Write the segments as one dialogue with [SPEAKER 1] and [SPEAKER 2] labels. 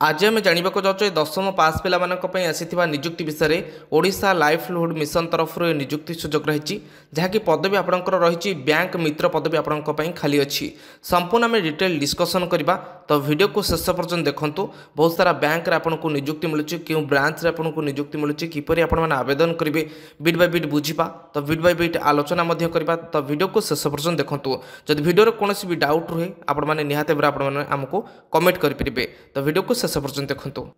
[SPEAKER 1] आज आम जानवाक जाऊँ दशम पास पाई आसी निजुक्ति विषय में ओडिशा लाइवलीहुड मिशन तरफ निजुक्ति सुजोग रही जहाँकि पदवी आपंकर रही बैंक मित्र पदवी आपण खाली अच्छी संपूर्ण आम डिटेल डिस्कसन करवा। तो वीडियो को शेष पर्यटन देखूँ। बहुत सारा बैंक आपको निजुक्ति मिलूँ क्यों ब्रांच आपको निजुक्ति मिलूँ किपर आपने आवेदन करेंगे बिट बाय बिट बुझा। तो बिट बाय बिट आलोचना करवा। तो वीडियो को शेष पर्यटन देखूँ। जब वीडियो कौन भी डाउट रुहे आपने निहाती भाव आमको कमेंट करेंगे। तो वीडियो को शेष पर्यटन देखूँ।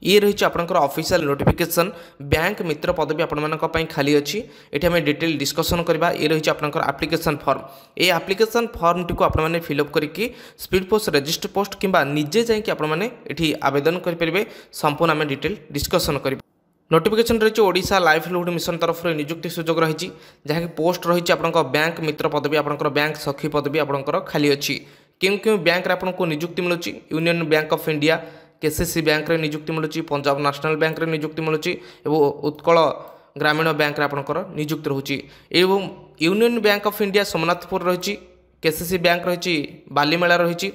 [SPEAKER 1] ये रही आपंकर ऑफिशियल नोटिफिकेशन बैंक मित्र पदवी आपण खाली अच्छी ये आम डिटेल डिस्कसन करवा। ये रही आपंकर एप्लिकेशन फॉर्म। ये एप्लिकेशन फॉर्म टी आपने फिलअप करके स्पीड पोस्ट रजिस्टर पोस्ट किंबा निजे जाकि आपने आवेदन करेंगे। संपूर्ण आम डिटेल डिस्कसन करवा। नोटिफिकेशन रही ओडिशा लाइवलीहुड मिशन तरफ निजुक्ति सुजोग रही जहाँकि पोस्ट रही आपंकर बैंक मित्र पदवी आपंकर बैंक सखी पदवी आपंकर खाली अच्छी क्यों क्यों बैंक आपको निजुक्ति मिलूँ union bank of India KCC bank रे निजुक्ति मिलूँ पंजाब नेशनल बैंक रे निजुक्ति मिलूँ एवं उत्कल ग्रामीण बैंक रे आपंकर निजुक्ति रोचे एवं union bank of India Somnathpur रही केसीसी बैंक रही बालीमेला रही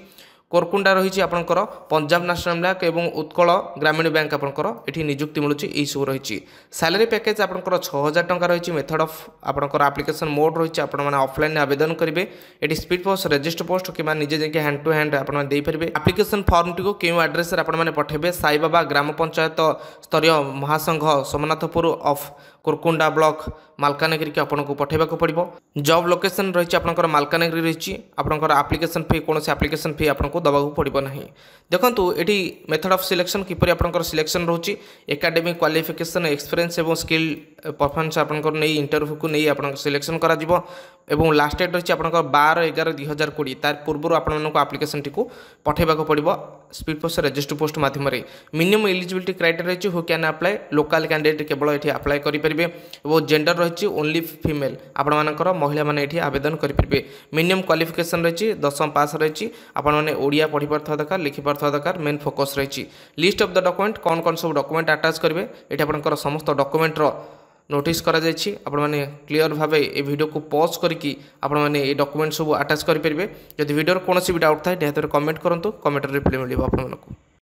[SPEAKER 1] कोरकुंडा रही आपंकर पंजाब नेशनल बैंक एवं उत्कल ग्रामीण बैंक आपंकर ये निजुक्ति मिलूँ यही सब रही। सैलरी पैकेज आपंकर 6000 टंका रही। मेथड ऑफ आपंकर एप्लिकेशन मोड रही आपने ऑफलाइन आवेदन करेंगे। ये स्पीड पोस्ट रजिस्टर पोस्ट कि निजे जाकि हैंड टू हैंड आपने देपारे। एप्लिकेशन फॉर्म टी क्यों एड्रेस आपने पठेबे साईबाबा ग्राम पंचायत स्तरीय महासंघ सोमनाथपुर ऑफ कोरकुंडा ब्लॉक मालकानगिरी की आपको पठेबाक पड़ो। जॉब लोकेशन रही आपंकर मालकानगिरी रही आपंकर एप्लिकेशन फी कौन एप्लिकेशन फी आपको दबाक पड़ो ना। देखो ये मेथड ऑफ सिलेक्शन किपर आपंकर सिलेक्शन रोचे एकेडमिक क्वालिफिकेशन एक्सपीरियंस और स्किल परफॉर्मेंस आपंकर नहीं इंटरव्यू को नहीं आप सिलेक्शन करा जिवो। एवं लास्ट डेट रही आपंकर 12/11/2020 तार पूर्व आपको एप्लिकेशन टी पठेबाक पड़ो स्पीड पोस्ट रजिस्टर पोस्ट माध्यम। मिनिमम एलिजिबिलिटी क्राइटेरिया रही who can apply local candidate केवल ये अप्लाई करेंगे और जेंडर रही ओनली फीमेल आपंकर महिला मैंने ये आवेदन करेंगे। मिनिमम क्वालिफिकेशन रही 10वीं पास रही आपने ओडिया पढ़ी पार्थ दरकार लिखि पार्थ दरकार मेन फोकस रही। लिस्ट ऑफ द डॉक्यूमेंट कौन कौन सब डॉक्यूमेंट अटैच करेंगे ये आपंकर समस्त डॉक्यूमेंट नोटिस करा जायछि। आपने क्लीयर भाव ये वीडियो को पॉज करके आपने ये डॉक्यूमेंट सब अटैच करेंगे। जब वीडियो कौन भी डाउट थाए निहत कमेंट करूँ कमेंट रिप्लाई मिले आपको।